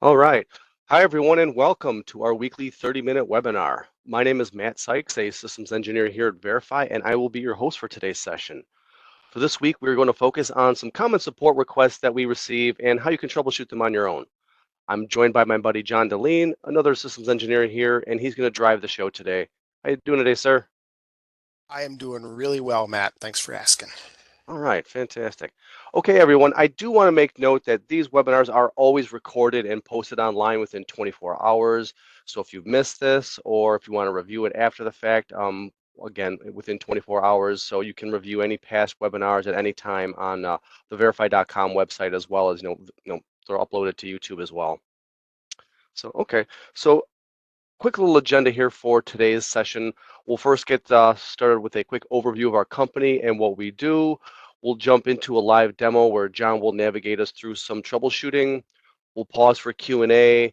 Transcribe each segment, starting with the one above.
All right. Hi, everyone, and welcome to our weekly 30-minute webinar. My name is Matt Sykes, a systems engineer here at Verify, and I will be your host for today's session. For this week, we're going to focus on some common support requests that we receive and how you can troubleshoot them on your own. I'm joined by my buddy John Deline, another systems engineer here, and he's going to drive the show today. How you doing today, sir? I am doing really well, Matt. Thanks for asking. All right, fantastic. Okay, everyone, I do want to make note that these webinars are always recorded and posted online within 24 hours. So if you've missed this or if you want to review it after the fact, again, within 24 hours, so you can review any past webinars at any time on the verify.com website, as well as, they're uploaded to YouTube as well. So, okay, so quick little agenda here for today's session. We'll first get started with a quick overview of our company and what we do. We'll jump into a live demo where John will navigate us through some troubleshooting. We'll pause for Q&A.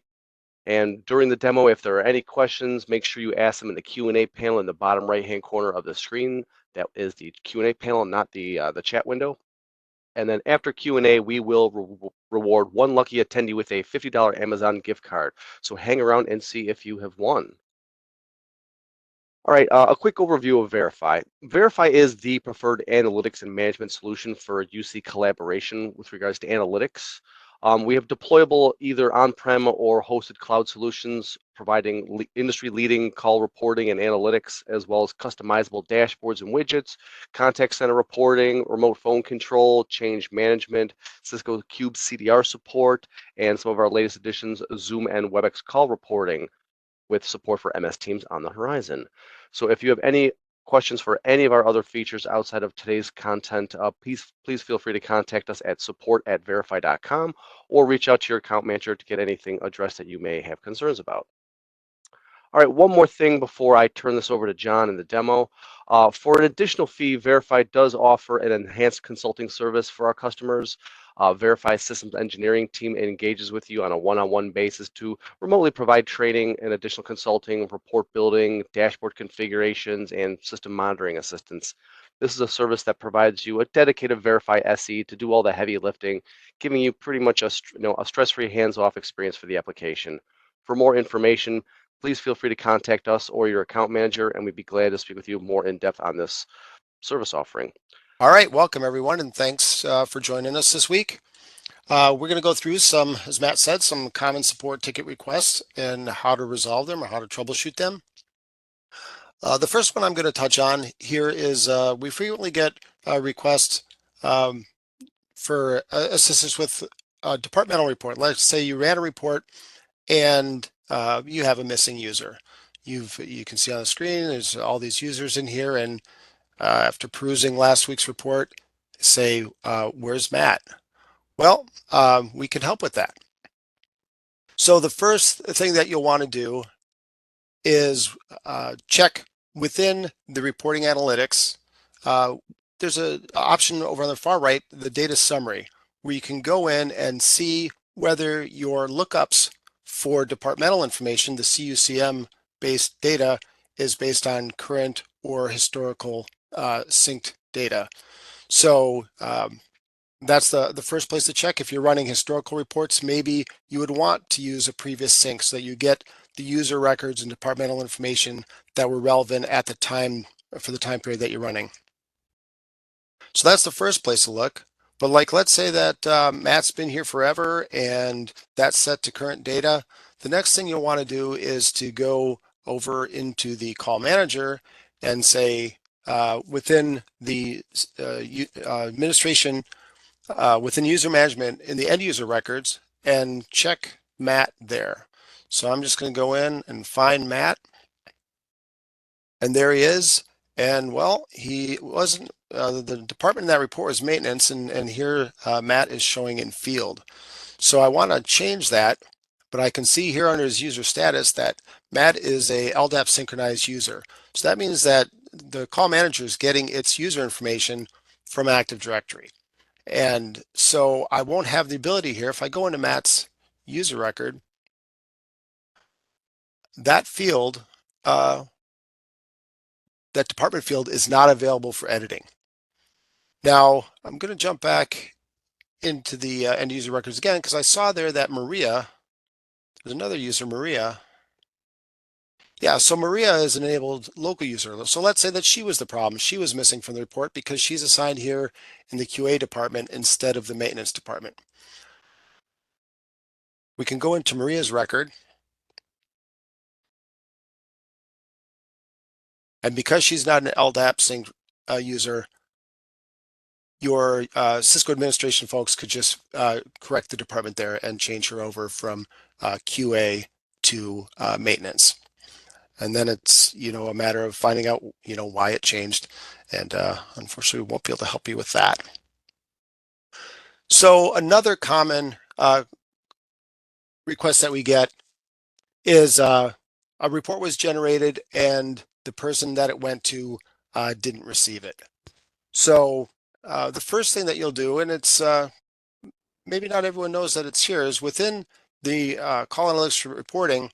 And during the demo, if there are any questions, make sure you ask them in the Q&A panel in the bottom right-hand corner of the screen. That is the Q&A panel, not the chat window. And then after Q&A, we will reward one lucky attendee with a $50 Amazon gift card. So hang around and see if you have won. All right, a quick overview of Verify. Verify is the preferred analytics and management solution for UC collaboration with regards to analytics. We have deployable either on-prem or hosted cloud solutions, providing industry-leading call reporting and analytics, as well as customizable dashboards and widgets, contact center reporting, remote phone control, change management, Cisco Cube CDR support, and some of our latest additions, Zoom and WebEx call reporting, with support for MS Teams on the horizon. So if you have any questions for any of our other features outside of today's content, please feel free to contact us at support@verify.com or reach out to your account manager to get anything addressed that you may have concerns about. All right, one more thing before I turn this over to John in the demo. For an additional fee, Verify does offer an enhanced consulting service for our customers. Verify Systems Engineering team engages with you on a one-on-one basis to remotely provide training and additional consulting, report building, dashboard configurations, and system monitoring assistance. This is a service that provides you a dedicated Verify SE to do all the heavy lifting, giving you pretty much a stress-free, hands-off experience for the application. For more information, please feel free to contact us or your account manager, and we'd be glad to speak with you more in depth on this service offering. All right, welcome everyone, and thanks for joining us this week. We're going to go through some, as Matt said, some common support ticket requests and how to resolve them or how to troubleshoot them. The first one I'm going to touch on here is we frequently get requests for assistance with a departmental report. Let's say you ran a report and you have a missing user. You can see on the screen there's all these users in here, and after perusing last week's report, say, where's Matt? Well, we can help with that. So the first thing that you'll want to do is check within the reporting analytics. There's an option over on the far right, the data summary, where you can go in and see whether your lookups for departmental information, the CUCM based data, is based on current or historical synced data. So that's the first place to check. If you're running historical reports, maybe you would want to use a previous sync so that you get the user records and departmental information that were relevant at the time for the time period that you're running. So that's the first place to look. But like, let's say that Matt's been here forever and that's set to current data. The next thing you'll want to do is to go over into the call manager and say within the administration, within user management in the end user records, and check Matt there. So I'm just going to go in and find Matt, and there he is. And well, he wasn't, the department in that report was maintenance, and here Matt is showing in field. So I want to change that, but I can see here under his user status that Matt is a LDAP synchronized user. So that means that the call manager is getting its user information from Active Directory. And so I won't have the ability here. If I go into Matt's user record, that field, that department field is not available for editing. Now I'm going to jump back into the end user records again, because I saw there that Maria There's another user, Maria. Yeah, so Maria is an enabled local user. So let's say that she was the problem. She was missing from the report because she's assigned here in the QA department instead of the maintenance department. We can go into Maria's record. And because she's not an LDAP sync user, your Cisco administration folks could just correct the department there and change her over from QA to maintenance. And then it's, a matter of finding out, why it changed. And unfortunately, we won't be able to help you with that. So another common request that we get is a report was generated and the person that it went to didn't receive it. So the first thing that you'll do, and it's maybe not everyone knows that it's here, is within the call analytics reporting,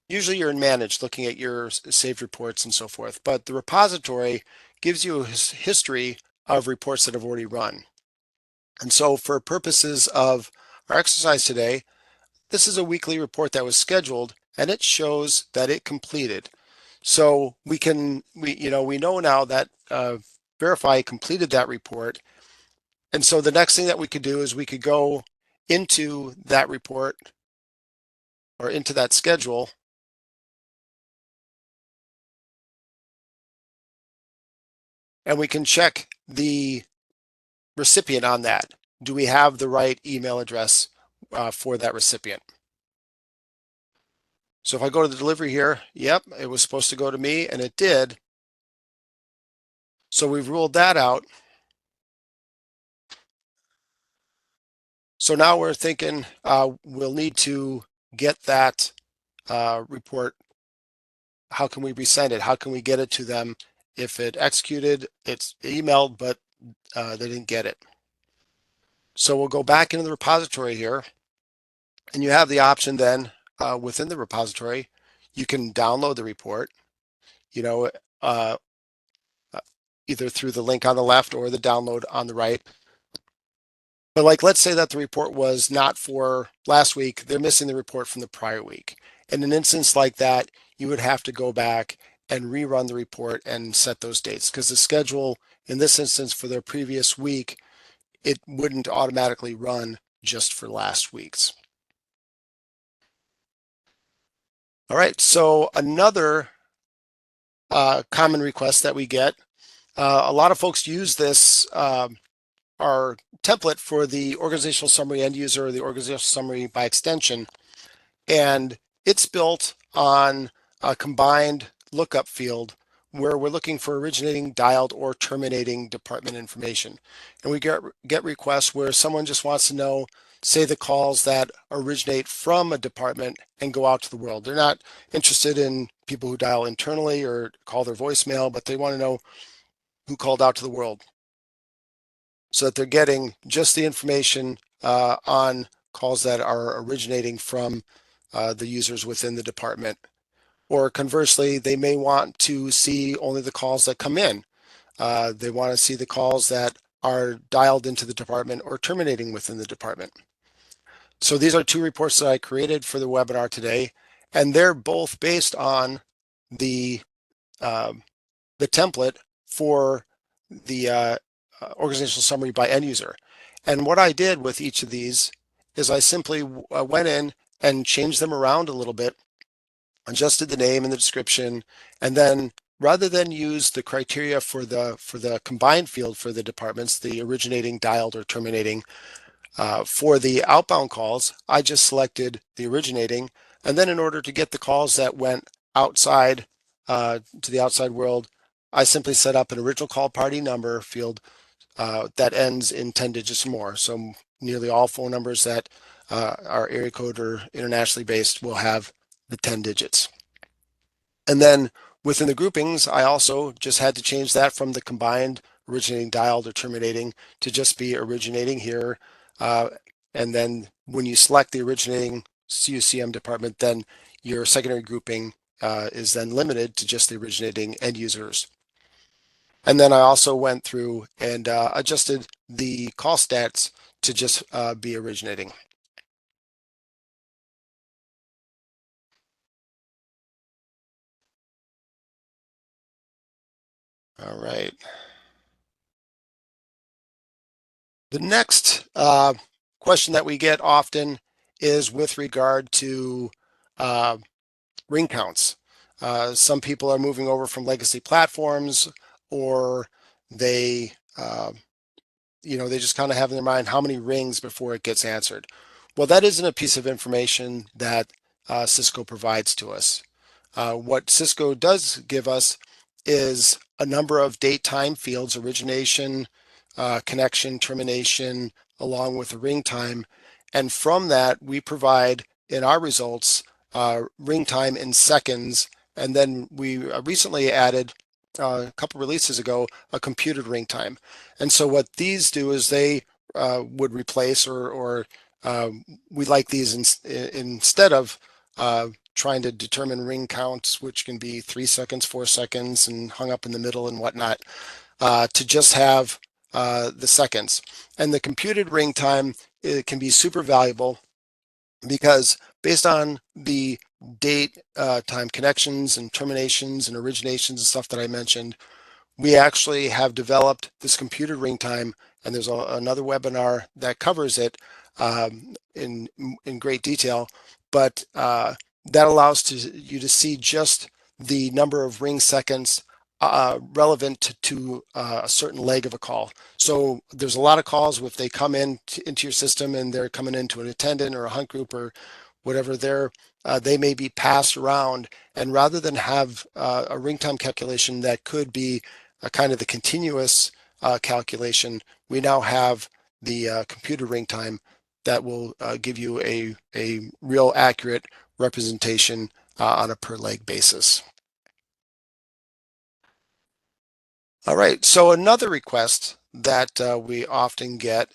usually you're in managed looking at your saved reports and so forth, but the repository gives you a history of reports that have already run. And so for purposes of our exercise today, this is a weekly report that was scheduled and it shows that it completed. So we know now that Verify completed that report. And so the next thing that we could do is we could go into that report or into that schedule and we can check the recipient on that. Do we have the right email address for that recipient? So if I go to the delivery here, yep, it was supposed to go to me and it did. So we've ruled that out. So now we're thinking we'll need to get that report. How can we resend it? How can we get it to them? If it executed, it's emailed, but they didn't get it. So we'll go back into the repository here, and you have the option then within the repository, you can download the report, uh, either through the link on the left or the download on the right. But like, let's say that the report was not for last week, they're missing the report from the prior week. In an instance like that, you would have to go back and rerun the report and set those dates because the schedule in this instance for their previous week, it wouldn't automatically run just for last week's. All right, so another common request that we get, a lot of folks use this our template for the organizational summary end user or the organizational summary by extension. And it's built on a combined lookup field where we're looking for originating, dialed, or terminating department information. And we get requests where someone just wants to know, say, the calls that originate from a department and go out to the world. They're not interested in people who dial internally or call their voicemail, but they want to know who called out to the world, so that they're getting just the information on calls that are originating from the users within the department. Or conversely, they may want to see only the calls that come in. They want to see the calls that are dialed into the department or terminating within the department. So these are two reports that I created for the webinar today, and they're both based on the template for the organizational summary by end user. And what I did with each of these is I simply went in and changed them around a little bit, adjusted the name and the description, and then rather than use the criteria for the combined field for the departments, the originating, dialed, or terminating, for the outbound calls, I just selected the originating, and then in order to get the calls that went outside to the outside world, I simply set up an original call party number field that ends in 10 digits or more. So nearly all phone numbers that are area code or internationally based will have the 10 digits. And then within the groupings, I also just had to change that from the combined originating, dialed, or terminating to just be originating here. And then when you select the originating CUCM department, then your secondary grouping is then limited to just the originating end users. And then I also went through and adjusted the call stats to just be originating. All right. The next question that we get often is with regard to uh, ring counts. Some people are moving over from legacy platforms, or they, they just kind of have in their mind how many rings before it gets answered. Well, that isn't a piece of information that Cisco provides to us. What Cisco does give us is a number of date time fields: origination, connection, termination, along with the ring time. And from that, we provide in our results ring time in seconds. And then we recently added a couple releases ago a computed ring time. And so what these do is they would replace, or we like these instead of trying to determine ring counts, which can be 3 seconds, 4 seconds, and hung up in the middle and whatnot, to just have the seconds. And the computed ring time, it can be super valuable because based on the date, time connections and terminations and originations and stuff that I mentioned, we actually have developed this computed ring time, and there's another webinar that covers it in great detail, but that allows you to see just the number of ring seconds relevant to a certain leg of a call. So there's a lot of calls if they come into your system and they're coming into an attendant or a hunt group or whatever, they may be passed around, and rather than have a ring time calculation that could be a kind of the continuous calculation, we now have the computer ring time that will give you a real accurate representation on a per leg basis. All right, so another request that we often get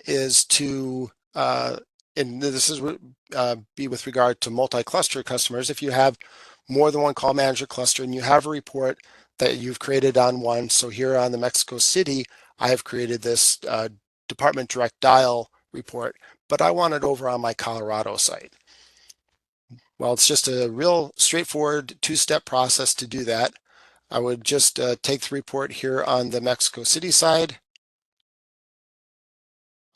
is to, and this is be with regard to multi-cluster customers. If you have more than one call manager cluster and you have a report that you've created on one, so here on the Mexico City, I have created this department direct dial report, but I want it over on my Colorado site. Well, it's just a real straightforward two-step process to do that. I would just take the report here on the Mexico City side.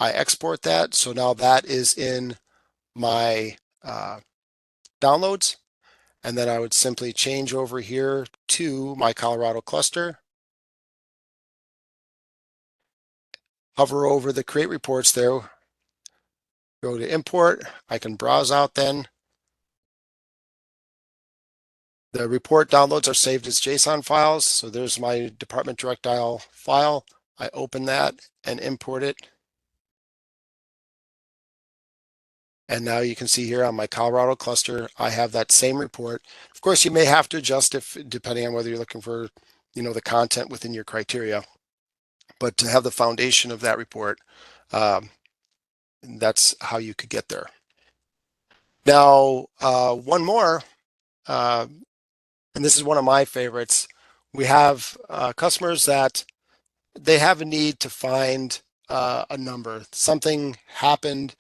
I export that, so now that is in my downloads, and then I would simply change over here to my Colorado cluster, hover over the create reports there, go to import. I can browse out then. The report downloads are saved as JSON files, so there's my department direct dial file. I open that and import it. And now you can see here on my Colorado cluster, I have that same report. Of course, you may have to adjust depending on whether you're looking for, the content within your criteria. But to have the foundation of that report, that's how you could get there. Now, one more, and this is one of my favorites. We have customers that they have a need to find a number. Something happened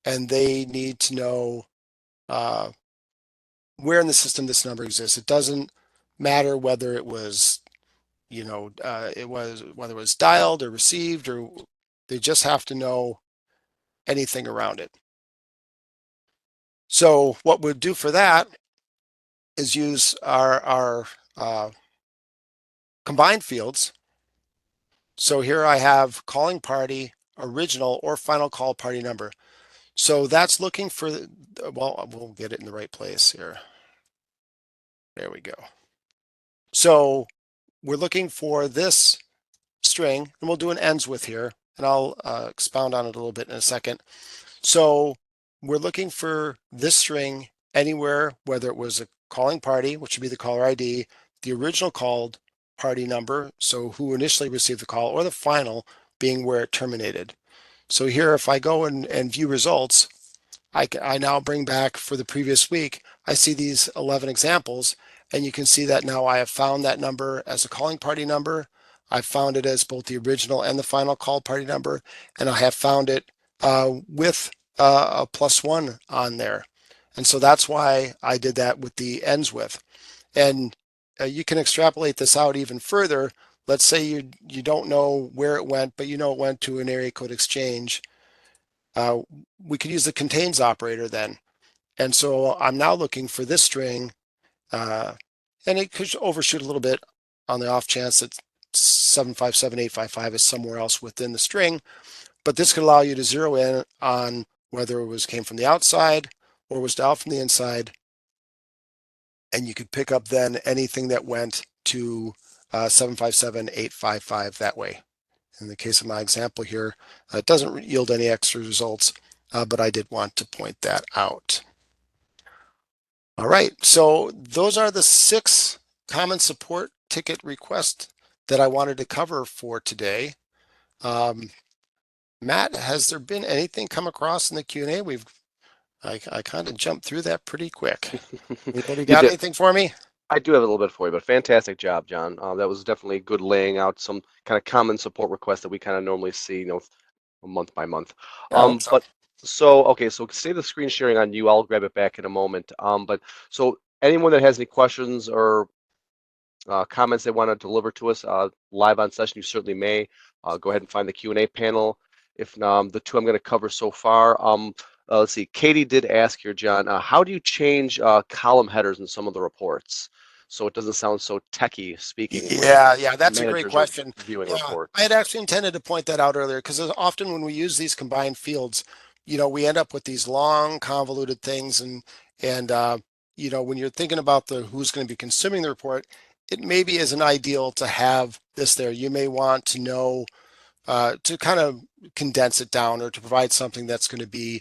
and they need to know where in the system this number exists. It doesn't matter whether it was, whether it was dialed or received, or they just have to know anything around it. So what we'll do for that is use our combined fields. So here I have calling party, original, or final call party number. So that's looking for, well, we'll get it in the right place here. There we go. So we're looking for this string, and we'll do an ends with here, and I'll expound on it a little bit in a second. So we're looking for this string anywhere, whether it was a calling party, which would be the caller ID, the original called party number, so who initially received the call, or the final being where it terminated. So here, if I go and view results, I now bring back for the previous week, I see these 11 examples, and you can see that now I have found that number as a calling party number. I've found it as both the original and the final call party number, and I have found it with a +1 on there. And so that's why I did that with the ends with. And you can extrapolate this out even further. Let's say you don't know where it went, but you know it went to an area code exchange. We could use the contains operator then. And so I'm now looking for this string, and it could overshoot a little bit on the off chance that 757.855 is somewhere else within the string. But this could allow you to zero in on whether it came from the outside or was dialed from the inside. And you could pick up then anything that went to 757.855 that way. In the case of my example here, it doesn't yield any extra results, but I did want to point that out. All right, so those are the 6 common support ticket requests that I wanted to cover for today. Matt, has there been anything come across in the Q&A? I kind of jumped through that pretty quick. Anybody You got did. anything for me? I do have a little bit for you, but fantastic job, John. That was definitely good laying out some kind of common support requests that we kind of normally see, month by month. I hope so. But so okay, so save the screen sharing on you. I'll grab it back in a moment. But so anyone that has any questions or comments they want to deliver to us live on session, you certainly may. Go ahead and find the Q&A panel. If the 2 I'm going to cover so far, let's see. Katie did ask here, John, how do you change column headers in some of the reports so it doesn't sound so techie speaking when Yeah, that's a great managers are question. viewing a Yeah, report? I had actually intended to point that out earlier because often when we use these combined fields, we end up with these long convoluted things and when you're thinking about the who's going to be consuming the report, it maybe isn't ideal to have this there. You may want to know to kind of condense it down or to provide something that's going to be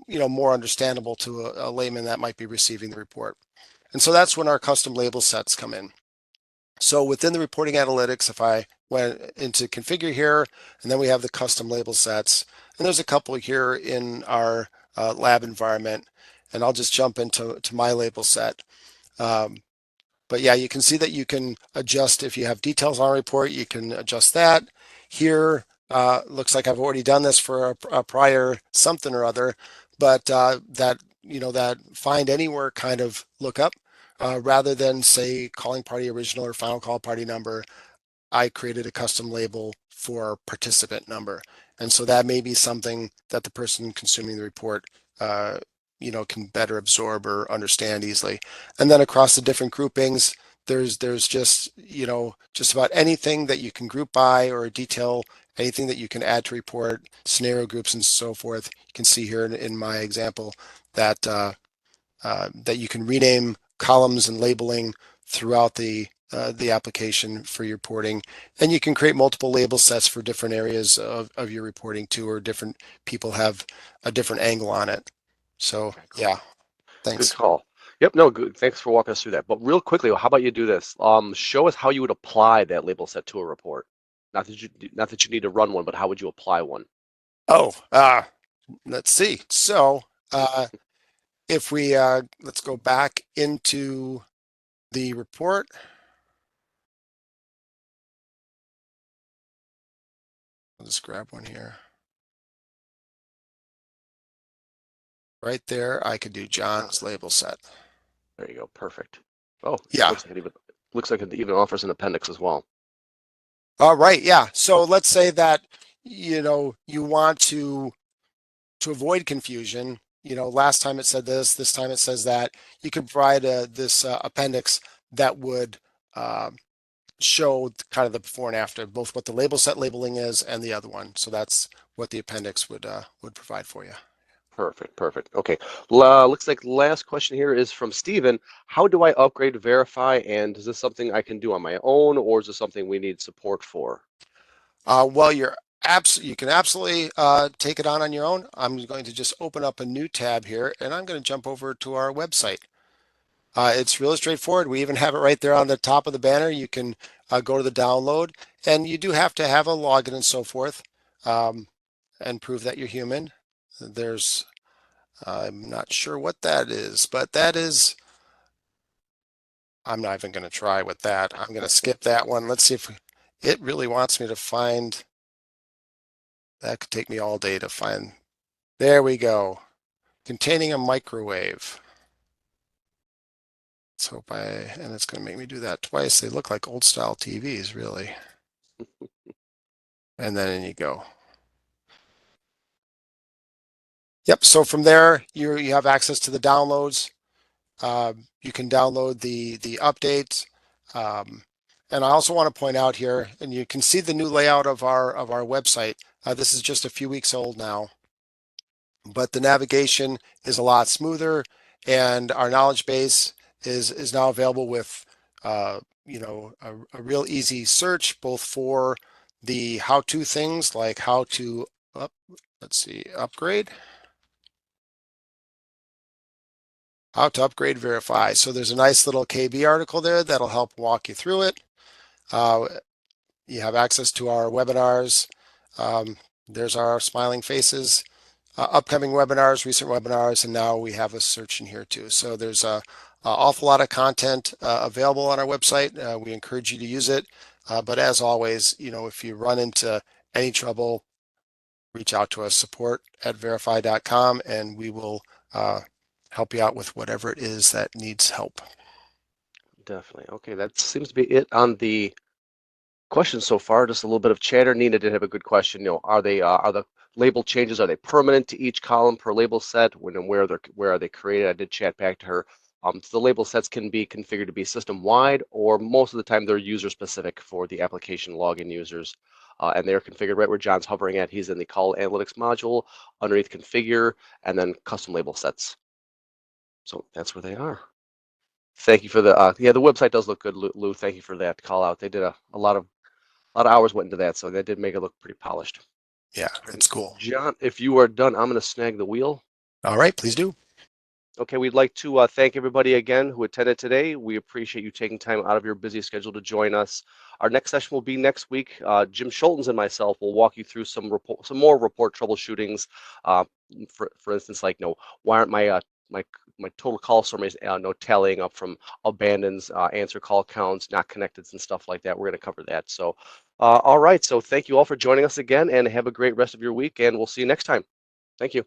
more understandable to a layman that might be receiving the report. And so that's when our custom label sets come in. So within the reporting analytics, if I went into configure here, and then we have the custom label sets, and there's a couple here in our lab environment, and I'll just jump into my label set. But yeah, you can see that you can adjust if you have details on a report, you can adjust that. Here, looks like I've already done this for a prior something or other, but that find anywhere kind of lookup, rather than say calling party original or final call party number, I created a custom label for participant number. And so that may be something that the person consuming the report, can better absorb or understand easily. And then across the different groupings, there's just about anything that you can group by or detail, anything that you can add to report, scenario groups and so forth. You can see here in my example that that you can rename columns and labeling throughout the application for your reporting. And you can create multiple label sets for different areas of your reporting too, or different people have a different angle on it. So Okay, cool. yeah, Good thanks. call. Yep, no, good. Thanks for walking us through that. But real quickly, how about you do this? Show us how you would apply that label set to a report. Not that you need to run one, but how would you apply one? Oh, let's see. So if we let's go back into the report. I'll just grab one here. Right there, I could do John's label set. There you go. Perfect. Oh, Yeah. looks like it even offers an appendix as well. All right. Yeah. So let's say that, you want to avoid confusion. Last time it said this time it says that. You could provide this appendix that would show kind of the before and after, both what the label set labeling is and the other one. So that's what the appendix would provide for you. Perfect. Perfect. Okay. Looks like last question here is from Steven. How do I upgrade Verify? And is this something I can do on my own, or is this something we need support for? Well, you can absolutely take it on your own. I'm going to just open up a new tab here, and I'm going to jump over to our website. It's really straightforward. We even have it right there on the top of the banner. You can go to the download, and you do have to have a login and so forth, and prove that you're human. I'm not sure what that is, but I'm not even going to try with that. I'm going to skip that one. Let's see if it really wants me to find. That could take me all day to find. There we go. Containing a microwave. Let's hope and it's going to make me do that twice. They look like old style TVs, really. And then in you go. Yep. So from there, you have access to the downloads. You can download the updates. And I also want to point out here, and you can see the new layout of our website. This is just a few weeks old now, but the navigation is a lot smoother, and our knowledge base is now available with a real easy search, both for the how-to things like how to upgrade. How to upgrade verify. So there's a nice little KB article there that'll help walk you through it. You have access to our webinars. There's our smiling faces, upcoming webinars, recent webinars, and now we have a search in here too. So there's a awful lot of content available on our website. We encourage you to use it. But as always, if you run into any trouble, reach out to us, support@verify.com, and we will help you out with whatever it is that needs help. Definitely. Okay, that seems to be it on the questions so far. Just a little bit of chatter. Nina did have a good question. Are the label changes, are they permanent to each column per label set? When and where are they created? I did chat back to her. So the label sets can be configured to be system-wide, or most of the time they're user-specific for the application login users. And they're configured right where John's hovering at. He's in the call analytics module, underneath configure, and then custom label sets. So that's where they are. Thank you for the the website does look good, Lou. Thank you for that call out. They did a lot of hours went into that, so that did make it look pretty polished. Yeah, it's cool. John, if you are done, I'm going to snag the wheel. All right, please do. Okay, we'd like to thank everybody again who attended today. We appreciate you taking time out of your busy schedule to join us. Our next session will be next week. Jim Schultens and myself will walk you through some more report troubleshootings. For instance, like, why aren't my total call summaries no tallying up from abandons, answer call counts, not connected, and stuff like that. We're going to cover that. So, all right. So thank you all for joining us again, and have a great rest of your week. And we'll see you next time. Thank you.